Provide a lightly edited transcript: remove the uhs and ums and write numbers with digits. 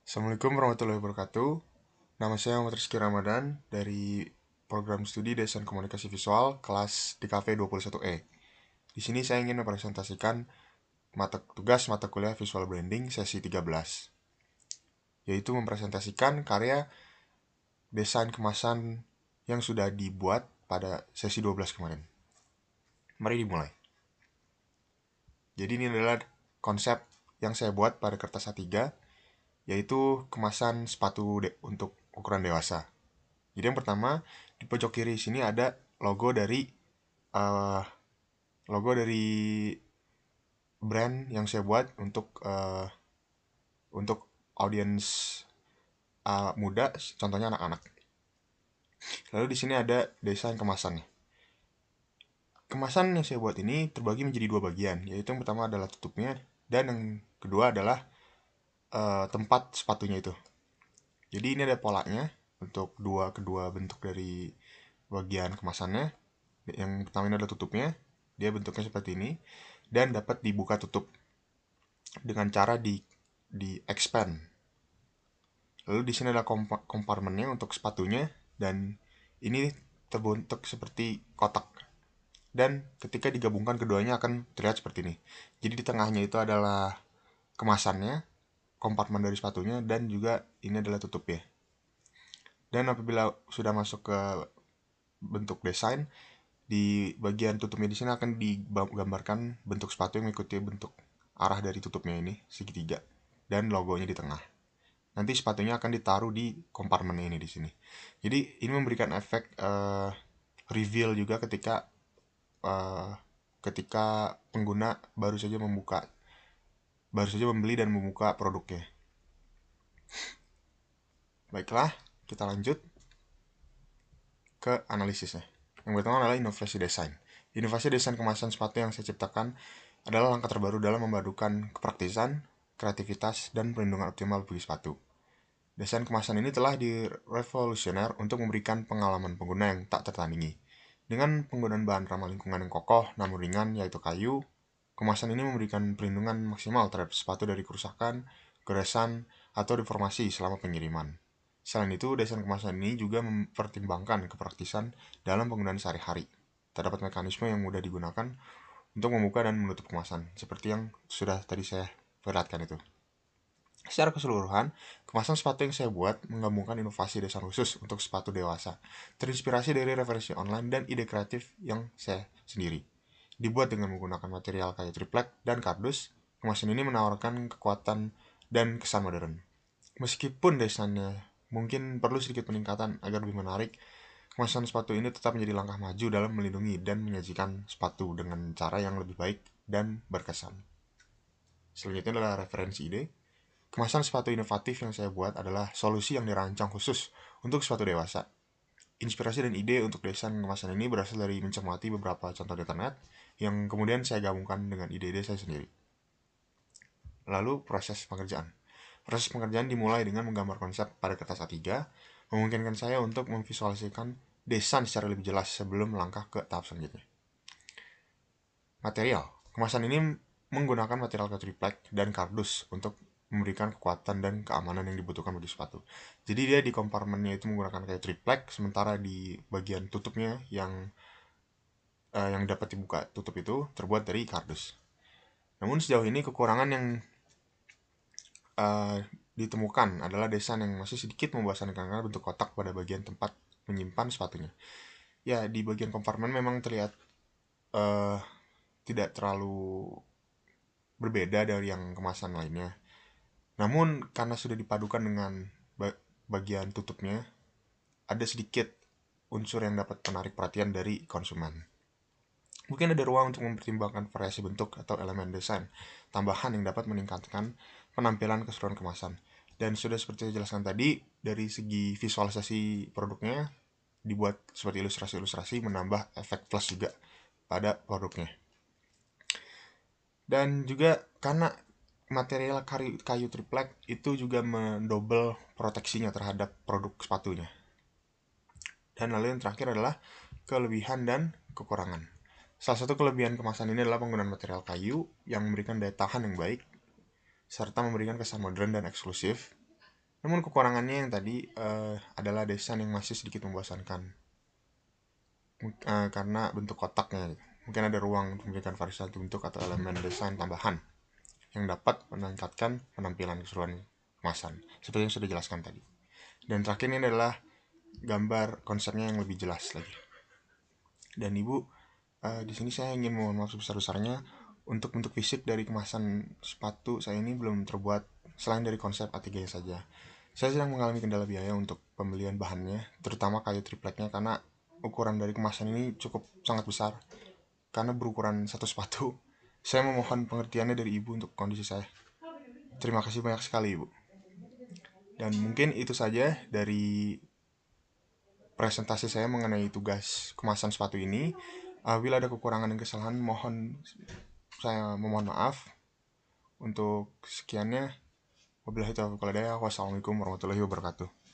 Assalamualaikum warahmatullahi wabarakatuh. Nama saya Muhammad Rizky Ramadan dari program studi Desain Komunikasi Visual kelas DKV 21E. Di sini saya ingin mempresentasikan tugas mata kuliah Visual Branding sesi 13, yaitu mempresentasikan karya desain kemasan yang sudah dibuat pada sesi 12 kemarin. Mari dimulai. Jadi ini adalah konsep yang saya buat pada kertas A3, yaitu kemasan sepatu untuk ukuran dewasa. Jadi yang pertama, di pojok kiri sini ada logo dari uh, brand yang saya buat untuk audiens muda, contohnya anak-anak. Lalu di sini ada desain kemasannya. Kemasan yang saya buat ini terbagi menjadi dua bagian, yaitu yang pertama adalah tutupnya dan yang kedua adalah tempat sepatunya itu. Jadi ini ada polanya untuk kedua bentuk dari bagian kemasannya. Yang pertama ini adalah tutupnya, dia bentuknya seperti ini dan dapat dibuka tutup dengan cara di expand. Lalu di sini ada kompartemennya untuk sepatunya dan ini terbentuk seperti kotak. Dan ketika digabungkan keduanya akan terlihat seperti ini. Jadi di tengahnya itu adalah kemasannya, kompartemen dari sepatunya, dan juga ini adalah tutupnya. Dan apabila sudah masuk ke bentuk desain, di bagian tutupnya di sini akan digambarkan bentuk sepatu yang mengikuti bentuk arah dari tutupnya ini, segitiga, dan logonya di tengah. Nanti sepatunya akan ditaruh di kompartemen ini di sini. Jadi ini memberikan efek reveal juga uh, ketika pengguna baru saja membeli dan membuka produknya. Baiklah, kita lanjut ke analisisnya. Yang pertama adalah inovasi desain. Inovasi desain kemasan sepatu yang saya ciptakan adalah langkah terbaru dalam memadukan kepraktisan, kreativitas, dan perlindungan optimal bagi sepatu. Desain kemasan ini telah direvolusioner untuk memberikan pengalaman pengguna yang tak tertandingi. Dengan penggunaan bahan ramah lingkungan yang kokoh namun ringan, yaitu kayu, kemasan ini memberikan perlindungan maksimal terhadap sepatu dari kerusakan, goresan, atau deformasi selama pengiriman. Selain itu, desain kemasan ini juga mempertimbangkan kepraktisan dalam penggunaan sehari-hari. Terdapat mekanisme yang mudah digunakan untuk membuka dan menutup kemasan, seperti yang sudah tadi saya perlihatkan itu. Secara keseluruhan, kemasan sepatu yang saya buat menggabungkan inovasi desain khusus untuk sepatu dewasa, terinspirasi dari referensi online dan ide kreatif yang saya sendiri. Dibuat dengan menggunakan material kayu triplek dan kardus, kemasan ini menawarkan kekuatan dan kesan modern. Meskipun desainnya mungkin perlu sedikit peningkatan agar lebih menarik, kemasan sepatu ini tetap menjadi langkah maju dalam melindungi dan menyajikan sepatu dengan cara yang lebih baik dan berkesan. Selanjutnya adalah referensi ide. Kemasan sepatu inovatif yang saya buat adalah solusi yang dirancang khusus untuk sepatu dewasa. Inspirasi dan ide untuk desain kemasan ini berasal dari mencermati beberapa contoh di internet yang kemudian saya gabungkan dengan ide-ide saya sendiri. Lalu proses pengerjaan. Proses pengerjaan dimulai dengan menggambar konsep pada kertas A3, memungkinkan saya untuk memvisualisasikan desain secara lebih jelas sebelum melangkah ke tahap selanjutnya. Material. Kemasan ini menggunakan material kayu triplek dan kardus untuk memberikan kekuatan dan keamanan yang dibutuhkan bagi sepatu. Jadi dia di kompartemennya itu menggunakan kayu triplek, sementara di bagian tutupnya yang dapat dibuka tutup itu terbuat dari kardus. Namun sejauh ini kekurangan yang ditemukan adalah desain yang masih sedikit membosankan karena bentuk kotak pada bagian tempat menyimpan sepatunya. Ya, di bagian kompartemen memang terlihat tidak terlalu berbeda dari yang kemasan lainnya. Namun karena sudah dipadukan dengan bagian tutupnya, ada sedikit unsur yang dapat menarik perhatian dari konsumen. Mungkin ada ruang untuk mempertimbangkan variasi bentuk atau elemen desain tambahan yang dapat meningkatkan penampilan keseluruhan kemasan. Dan sudah seperti saya jelaskan tadi, dari segi visualisasi produknya dibuat seperti ilustrasi-ilustrasi menambah efek plus juga pada produknya. Dan juga karena material kayu triplek itu juga mendobel proteksinya terhadap produk sepatunya. Dan lalu yang terakhir adalah kelebihan dan kekurangan. Salah satu kelebihan kemasan ini adalah penggunaan material kayu yang memberikan daya tahan yang baik serta memberikan kesan modern dan eksklusif. Namun kekurangannya yang tadi adalah desain yang masih sedikit membosankan. Karena bentuk kotaknya gitu. Mungkin ada ruang memberikan variasi bentuk atau elemen desain tambahan yang dapat meningkatkan penampilan keseluruhan kemasan, seperti yang sudah dijelaskan tadi. Dan terakhir ini adalah gambar konsepnya yang lebih jelas lagi. Dan Ibu, di sini saya ingin mohon maaf sebesar-besarnya untuk bentuk fisik dari kemasan sepatu saya ini belum terbuat selain dari konsep A3 saja. Saya sedang mengalami kendala biaya untuk pembelian bahannya, terutama kayu tripleknya karena ukuran dari kemasan ini cukup sangat besar. Karena berukuran satu sepatu, saya memohon pengertiannya dari Ibu untuk kondisi saya. Terima kasih banyak sekali, Ibu. Dan mungkin itu saja dari presentasi saya mengenai tugas kemasan sepatu ini. Bila ada kekurangan dan kesalahan, saya memohon maaf. Untuk sekiannya, wabillahi taufiq wal hidayah. Wassalamualaikum warahmatullahi wabarakatuh.